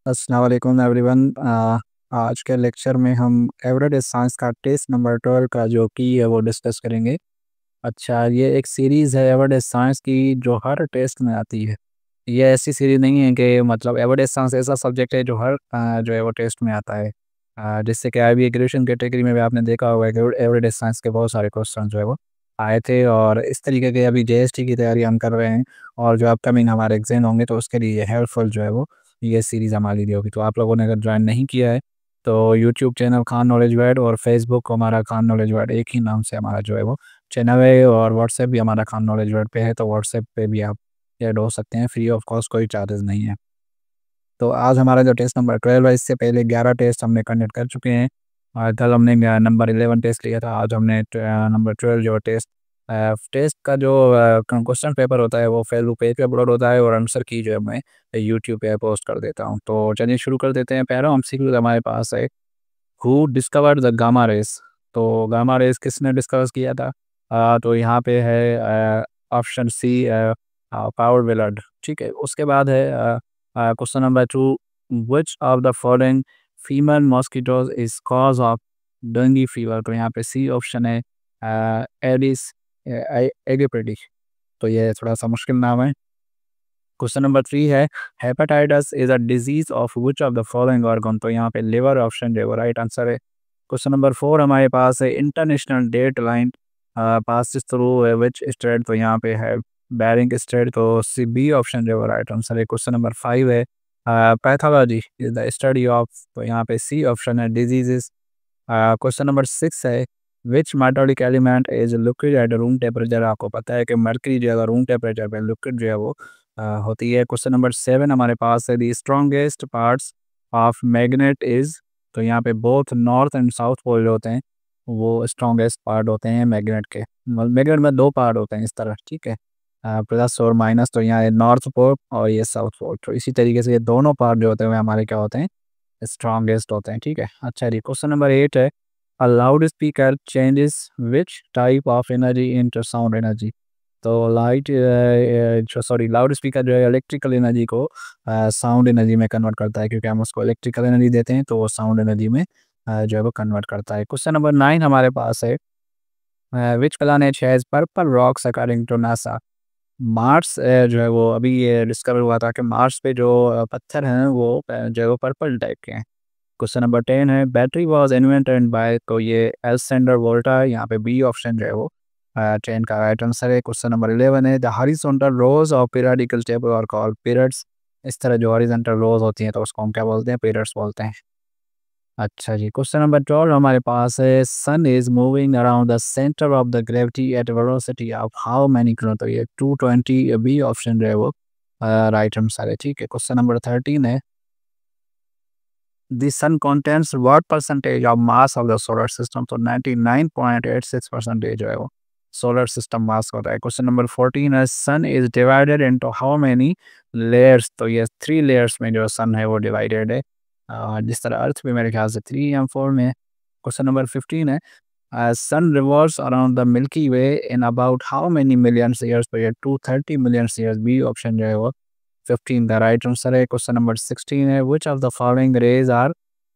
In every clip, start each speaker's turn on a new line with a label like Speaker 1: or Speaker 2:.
Speaker 1: अस्सलाम वालेकुम एवरीवन। आज के लेक्चर में हम एवरेज साइंस का टेस्ट नंबर 12 का जो की है वो डिस्कस करेंगे। अच्छा, ये एक सीरीज़ है एवरेज साइंस की जो हर टेस्ट में आती है। ये ऐसी सीरीज़ नहीं है कि मतलब एवरेज साइंस ऐसा सब्जेक्ट है जो हर जो है वो टेस्ट में आता है। जिससे कि अभी ग्रेजुएशन कैटेगरी में भी आपने देखा होगा कि एवरेज साइंस के बहुत सारे क्वेश्चन जो है वो आए थे, और इस तरीके के अभी जेएसटी की तैयारी हम कर रहे हैं, और जो अपकमिंग हमारे एग्जाम होंगे तो उसके लिए हेल्पफुल जो है वो ये सीरीज़ हमारे लिए होगी। तो आप लोगों ने अगर ज्वाइन नहीं किया है तो YouTube channel Khan knowledge world और फेसबुक हमारा खान नॉलेज वर्ल्ड एक ही नाम से हमारा जो है वो चैनल है, और व्हाट्सएप भी हमारा खान नॉलेज वर्ल्ड पे है, तो व्हाट्सएप पे भी आप ऐड हो सकते हैं, फ्री ऑफ कॉस्ट, कोई चार्जेस नहीं है। तो आज हमारा जो टेस्ट नंबर 12 है, इससे पहले 11 टेस्ट हमने कंडक्ट कर चुके हैं। कल हमने नंबर 11 टेस्ट लिया था, आज हमने नंबर 12 जो टेस्ट टेस्ट का जो क्वेश्चन पेपर होता है वो फेसबुक पेज पे अपलोड होता है, और आंसर की जो है मैं यूट्यूब पे पोस्ट कर देता हूँ। तो चलिए शुरू कर देते हैं। पहला एमसीक्यू हमारे पास है, who discovered the gamma rays. तो गामा रेस किसने डिस्कवर किया था? तो यहाँ पे है ऑप्शन सी, पावर विलर्ड। ठीक है, उसके बाद है question number 2, which of the following female mosquitoes is cause of dengue fever. तो यहाँ पे सी ऑप्शन है एडिस एगिपेडी। तो ये थोड़ा सा मुश्किल नाम है। क्वेश्चन नंबर 3 है, hepatitis is a disease of which of the following organ. तो यहाँ पे लिवर ऑप्शन जो है वो राइट आंसर है। क्वेश्चन नंबर 4 हमारे पास है, international date line pass through which state. तो यहाँ पे है बैरिंग स्टेट, तो सी बी ऑप्शन जो है वो राइट आंसर है। क्वेश्चन नंबर 5 है, pathology is the study of. तो यहाँ पे सी ऑप्शन है डिजीजेस। क्वेश्चन नंबर 6 है, which metallic element is liquid at room temperature. आपको पता है कि मर्करी जो है रूम टेम्परेचर पे लिक्विड जो है वो होती है। क्वेश्चन नंबर 7 हमारे पास है, the strongest parts of magnet is. तो यहाँ पे both north and south pole जो होते हैं वो स्ट्रॉन्गेस्ट पार्ट होते हैं मैग्नेट के। मैग्नेट में दो पार्ट होते हैं इस तरह, ठीक है, प्लस और माइनस। तो यहाँ नॉर्थ पोल और ये साउथ पोल, तो इसी तरीके से ये दोनों पार्ट जो होते हैं वो हमारे क्या होते हैं, स्ट्रॉन्गेस्ट होते हैं। ठीक है, अच्छा जी, क्वेश्चन नंबर 8 है, a loud speaker changes which type of energy into sound energy. तो लाउड स्पीकर जो है इलेक्ट्रिकल एनर्जी को साउंड एनर्जी में कन्वर्ट करता है, क्योंकि हम उसको इलेक्ट्रिकल एनर्जी देते हैं तो वो साउंड एनर्जी में जो है वो कन्वर्ट करता है। क्वेश्चन नंबर 9 हमारे पास है, which planet has purple rocks according to NASA. Mars जो है वो अभी ये डिस्कवर हुआ था कि मार्स पे जो पत्थर हैं वो जो है वो पर्पल टाइप के हैं। क्वेश्चन नंबर 10 है, बैटरी वाज इन्वेंटेड बाय। तो ये एलेक्जेंडर वोल्टा है। यहाँ पे बी ऑप्शन जो है वो 10 का राइट आंसर है। क्वेश्चन नंबर 11 है, the horizontal rows of periodical table are called periods. इस तरह जो हॉरिजॉन्टल रोज होती हैं तो उसको हम क्या बोलते हैं, पीरियड्स बोलते हैं। अच्छा जी, क्वेश्चन नंबर 12 हमारे पास है, sun is moving around the centre of the gravity at velocity of how many kilo. तो ये 220 बी ऑप्शन जो है वो राइट आंसर है। ठीक है, क्वेश्चन नंबर 13 है, the sun contains what percentage of mass of the solar system। तो 99.86% जो है वो सोलर सिस्टम मास होता है। क्वेश्चन नंबर 14 है, sun is divided into how many layers. तो ये 3 लेयर्स में जो सन है वो डिवाइडेड है, जिस तरह अर्थ भी मेरे ख्याल से 3 या 4 में है। क्वेश्चन नंबर 15 है, sun revolves around the Milky Way in about how many millions years. तो ये 230 मिलियंस ईयर्स, बी ऑप्शन जो है वो 15 द राइट आंसर है। क्वेश्चन नंबर 16 है, which of the following rays are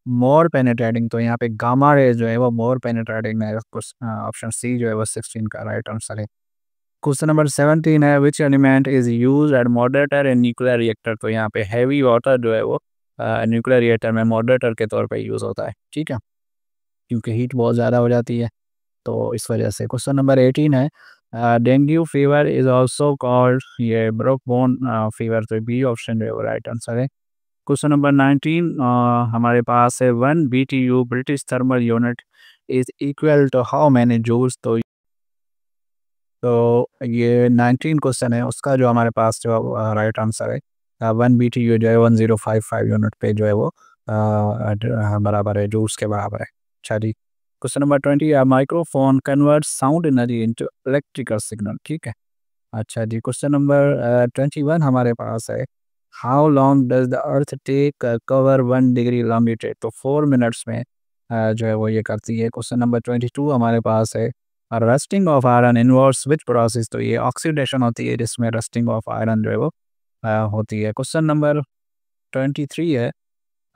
Speaker 1: more penetrating. तो यहाँ पे गामा रेज जो है वो मोर पेनिट्रेटिंग है। ऑप्शन सी जो है वो 16 का राइट आंसर है। क्वेश्चन नंबर 17 है, which element is use at moderator in nuclear reactor. तो यहाँ पे हैवी वाटर जो है वो न्यूक्लियर रिएक्टर में मॉडरेटर के तौर पे यूज होता है, ठीक है, क्योंकि हीट बहुत ज़्यादा हो जाती है तो इस वजह से। क्वेश्चन नंबर 18 है, dengue fever is also called, ये ब्रोक बोन फीवर। तो बी ऑप्शन जो है वो राइट आंसर है। क्वेश्चन नंबर 19 हमारे पास है, 1 BTU British thermal unit is equal to how many joules. तो ये 19 क्वेश्चन है, उसका जो हमारे पास जो राइट आंसर है 1 BTU जो है 1055 यूनिट पे जो है वो बराबर है, जूल्स के बराबर है। अच्छा जी, question number 20, microphone convert sound energy into electrical signal. ठीक है, अच्छा जी, क्वेश्चन नंबर 21 हमारे पास है, how long does the earth take cover 1 degree longitude. तो 4 मिनट्स में जो है वो ये करती है। क्वेश्चन नंबर 22 हमारे पास है, rusting of iron involves which process. तो ये ऑक्सीडेशन होती है जिसमें रस्टिंग ऑफ आयरन जो है वो होती है। क्वेश्चन नंबर 23 है,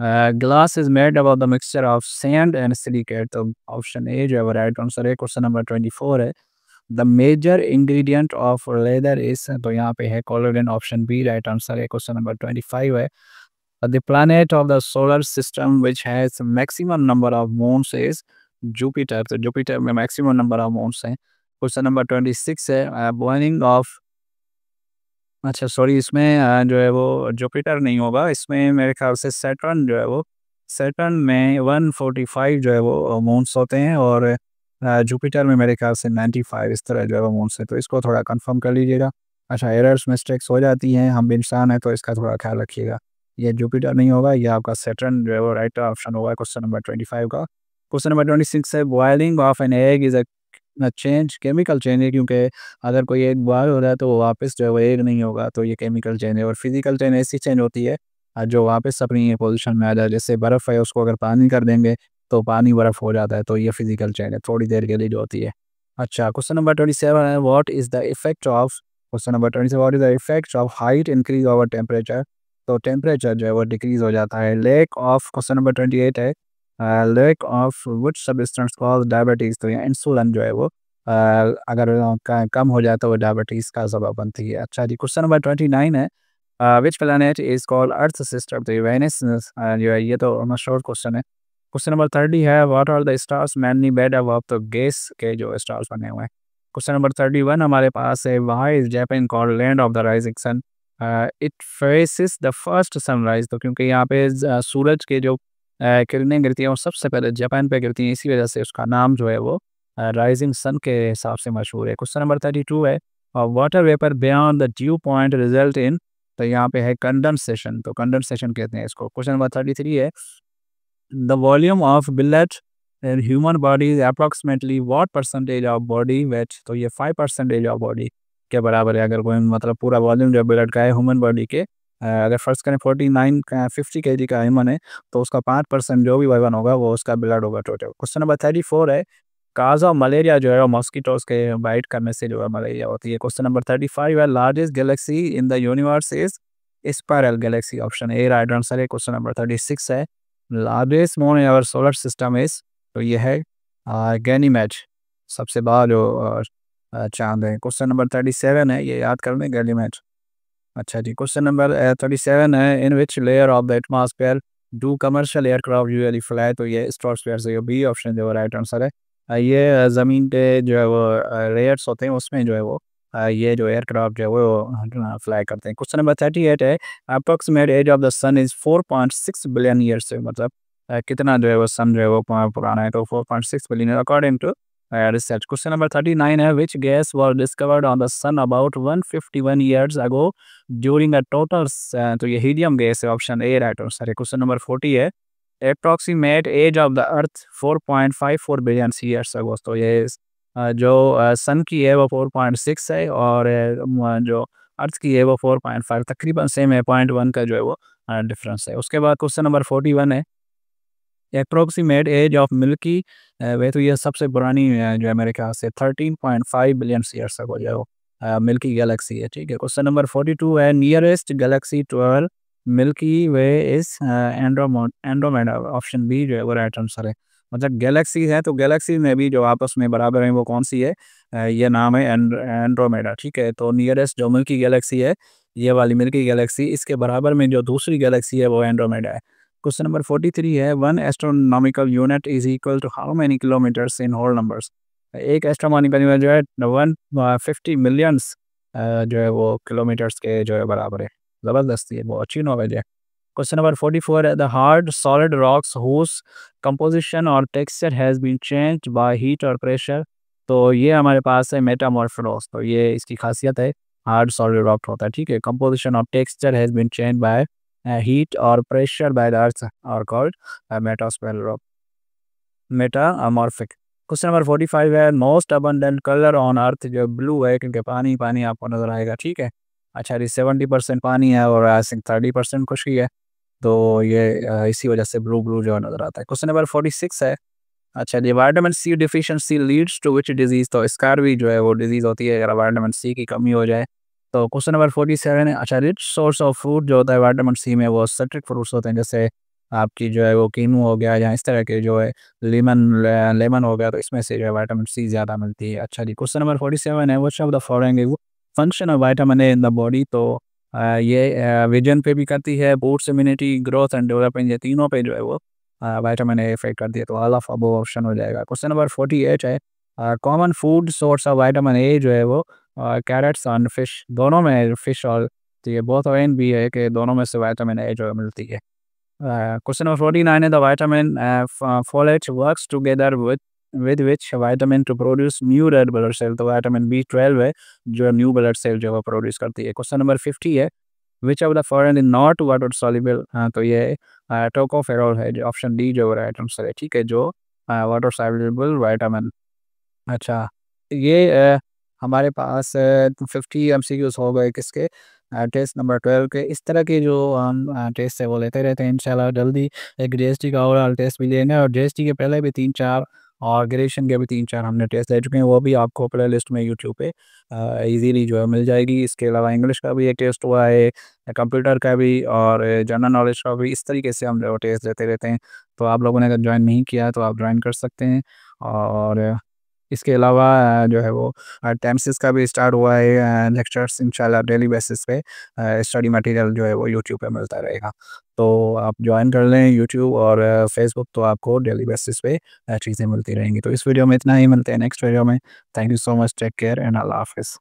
Speaker 1: glass is made about the mixture of sand and silicate, तो ऑप्शन ए जो है वो राइट आंसर है। क्वेश्चन नंबर 24 है, the major ingredient of leather is, तो यहाँ पे है collagen, option B right answer है। क्वेश्चन नंबर 25 है, the planet of the solar system which has maximum number of moons is Jupiter, तो Jupiter में मैक्सिमम नंबर ऑफ मून्स हैं। Question number 26 है, बॉइलिंग ऑफ, अच्छा सॉरी, इसमें जो है वो जुपिटर नहीं होगा, इसमें मेरे ख्याल से सैटर्न जो है वो, सैटर्न में 145 जो है वो मून्स होते हैं, और जुपिटर में मेरे ख्याल से 95 इस तरह जो है वो मून्स है, तो इसको थोड़ा कंफर्म कर लीजिएगा। अच्छा, एरर्स मिस्टेक्स हो जाती हैं, हम भी इंसान हैं, तो इसका थोड़ा ख्याल रखिएगा। ये जुपिटर नहीं होगा, ये आपका सैटर्न जो है वो राइट ऑप्शन होगा क्वेश्चन नंबर 25 का। क्वेश्चन नंबर 26 है, boiling of an egg is a change, chemical change है, क्योंकि अगर कोई एग बॉयल हो रहा है तो वो वापस जो है वो एग नहीं होगा, तो ये केमिकल चेंज है। और फिजिकल चेंज ऐसी चेंज होती है जो वापस अपनी पोजीशन में आ जाए, जैसे बर्फ़ है उसको अगर पानी कर देंगे तो पानी बर्फ़ हो जाता है, तो ये फिजिकल चेंज है, थोड़ी देर के लिए जो होती है। अच्छा, क्वेश्चन नंबर 27 है, what is the effect of, question number 27, what is the effect of height increase over temperature, तो टेम्परेचर जो है वो डिक्रीज हो जाता है। लेक ऑफ, क्वेश्चन नंबर 28 है, lake of which substance called diabetes, तो ये इंसुलिन जो है वो अगर कम हो जाए तो वो डायबिटीज़ का सबब बनती है। अच्छा जी, क्वेश्चन नंबर 29 है, which planet is called earth system, तो ये वेनस जो है, ये तो मशहूर क्वेश्चन है। क्वेश्चन नंबर 30 है, what are the stars mainly made up of, तो गैस के जो स्टार्स बने हुए हैं। क्वेश्चन नंबर 31 हमारे पास है, why is Japan called land of the rising sun, it faces the first sunrise, तो क्योंकि यहाँ पे सूरज के जो किरणें गिरती हैं वो सबसे पहले जापान पे गिरती हैं, इसी वजह से उसका नाम जो है वो राइजिंग सन के हिसाब से मशहूर है। क्वेश्चन नंबर 32 है, water vapour beyond the due point result in, तो यहाँ पे है कंडेंसेशन, तो कंडेंसेशन कहते हैं इसको। क्वेश्चन नंबर 33 है, the volume of blood in human body is approximately what percentage of body weight, तो ये 5% ऑफ बॉडी के बराबर है। अगर कोई मतलब पूरा वॉल्यूम जो ब्लड का है ह्यूमन बॉडी के, अगर फर्स्ट करें 49 का 50 केजी का ह्यूमन है, तो उसका 5% जो भी वजन होगा वो उसका ब्लड होगा टोटल। क्वेश्चन नंबर 34 है, काज ऑफ मलेरिया जो है वो मॉस्किटोज के बाइट करने से जो है मलेरिया होती है। क्वेश्चन नंबर 35 है, largest galaxy in the universe is spiral galaxy, option A right answer है। क्वेश्चन नंबर 36 है, largest moon in our solar system is, तो ये है गैनीमेड, सबसे बड़ा जो चांद है। क्वेश्चन नंबर 37 है, ये याद कर लें, गैनीमेड। अच्छा जी, क्वेश्चन नंबर 37 है, in which layer of the atmosphere do commercial aircraft usually fly, तो ये स्ट्रॉटोस्फेयर से, ये बी ऑप्शन जो राइट आंसर है। ये ज़मीन पे जो है वो लेयर्स होते हैं, उसमें जो है वो ये जो एयरक्राफ्ट जो है वो फ्लाई करते हैं। क्वेश्चन नंबर 38 है, approximate age of the sun is 4.6 billion years से, मतलब कितना जो है वो सन जो है वो पुराना है, तो 4.6 billion according to research. Question number 39 है, which gas was discovered on the sun about 151 years ago during a total, तो ये हीलियम गैस है, ऑप्शन ए राइट आंसर है। क्वेश्चन नंबर 40 है, approximate age of the earth 4.54 billion years ago, तो ये जो सन की है वो 4.6 है, और जो अर्थ की है वो 4.5, तकरीबन सेम है, 0.1 का जो है वो डिफरेंस है। उसके बाद क्वेश्चन नंबर 41 है, अप्रोक्सीमेट एज ऑफ मिल्की वे, तो ये सबसे पुरानी जो है मेरे ख्याल से 13.5 बिलियन ईयर्स तक हो जाए वो मिल्की गैलेक्सी है, ठीक है। क्वेश्चन नंबर 42 है, nearest galaxy to our Milky Way is Andromeda, option B जो है वो राइट आंसर है। मतलब गैलेक्सी है, तो गैलेक्सी में भी जो आपस में बराबर है वो कौन सी है, ये नाम है एंड्रोमेडा, ठीक है। तो नियरेस्ट जो मिल्की गैलेक्सी है, ये वाली मिल्की गैलेक्सी, इसके बराबर में जो दूसरी गैलेक्सी है वो एंड्रोमेडा है। क्वेश्चन नंबर 43 है, one astronomical unit is equal to how many kilometres in whole numbers, एक एस्ट्रोनॉमिकल यूनिट जो है 150 मिलियंस जो है वो किलोमीटर्स के जो है बराबर है। ज़बरदस्ती है, बहुत अच्छी नॉलेज है। क्वेश्चन नंबर 44 है, the hard solid rocks whose composition और texture has been changed by heat और प्रेशर, तो ये हमारे पास है मेटामॉर्फोस, तो ये इसकी खासियत है, हार्ड सॉलिड रॉक होता है, ठीक है। कंपोजिशन और texture has been change by heat or pressure by the earth are called metaspheric rock, metamorphic। Question number 45 है, most abundant colour on earth, जो ब्लू है, क्योंकि पानी पानी आपको नजर आएगा, ठीक है। अच्छा जी, 70% पानी है और आई थिंक 30% खुशकी है, तो ये इसी वजह से ब्लू ब्लू जो नजर आता है। क्वेश्चन नंबर 46 है, अच्छा जी, vitamin C deficiency leads to which disease, तो स्कारवी जो है वो डिजीज होती है अगर विटामिन सी की कमी हो जाए। तो क्वेश्चन नंबर 47 है, अच्छा, रिच सोर्स ऑफ फूड जो होता है विटामिन सी में, वो सिट्रिक फ्रूट्स होते हैं, जैसे आपकी जो है वो कीनू हो गया या इस तरह के जो है लेमन हो गया, तो इसमें से जो है विटामिन सी ज़्यादा मिलती है। अच्छा जी, क्वेश्चन नंबर 47 है, which of the following function of vitamin A in the body. तो ये विजन पे भी करती है, boost immunity, growth and development, ये तीनों पे जो है वो विटामिन ए इफेक्ट करती है। तो ऑल ऑफ अबव ऑप्शन हो जाएगा। क्वेश्चन नंबर 48 है, common food source of vitamin A जो है वो कैरेट्स और फिश, दोनों में फिश और तो ये बोथ ऑफ भी है कि दोनों में से विटामिन ए जो है मिलती है। Question number 49 है, the vitamin folate works together with which vitamin to produce new red blood cell। तो vitamin B12 है जो न्यू ब्लड सेल जो है प्रोड्यूस करती है। क्वेश्चन नंबर 50 है, which of the following is not water soluble. हाँ, तो ये टोकोफेरॉल है, जो ऑप्शन डी जो राइट आंसर है, ठीक है, जो वाटर सॉल्युबल विटामिन। अच्छा, ये हमारे पास 50 एमसीक्यूज़ हो गए किसके, टेस्ट नंबर 12 के। इस तरह के जो हम टेस्ट है वो लेते रहते हैं इंशाल्लाह। जल्दी एक जीएसटी का ओवरऑल टेस्ट भी लेना है, और जीएसटी के पहले भी 3-4 और ग्रेजुएशन के भी 3-4 हमने टेस्ट ले चुके हैं, वो भी आपको प्ले लिस्ट में यूट्यूब पे ईज़िली जो है मिल जाएगी। इसके अलावा इंग्लिश का भी एक टेस्ट हुआ है, कंप्यूटर का भी, और जनरल नॉलेज का भी। इस तरीके से हम जो टेस्ट लेते रहते हैं। तो आप लोगों ने अगर ज्वाइन नहीं किया तो आप ज्वाइन कर सकते हैं। और इसके अलावा जो है वो टाइम्सिस का भी स्टार्ट हुआ है लेक्चर्स, इंशाल्लाह डेली बेसिस पे स्टडी मटेरियल जो है वो यूट्यूब पे मिलता रहेगा। तो आप ज्वाइन कर लें यूट्यूब और फेसबुक, तो आपको डेली बेसिस पे चीज़ें मिलती रहेंगी। तो इस वीडियो में इतना ही, मिलते हैं नेक्स्ट वीडियो में। Thank you so much, take care and अल्लाह हाफ़िज़।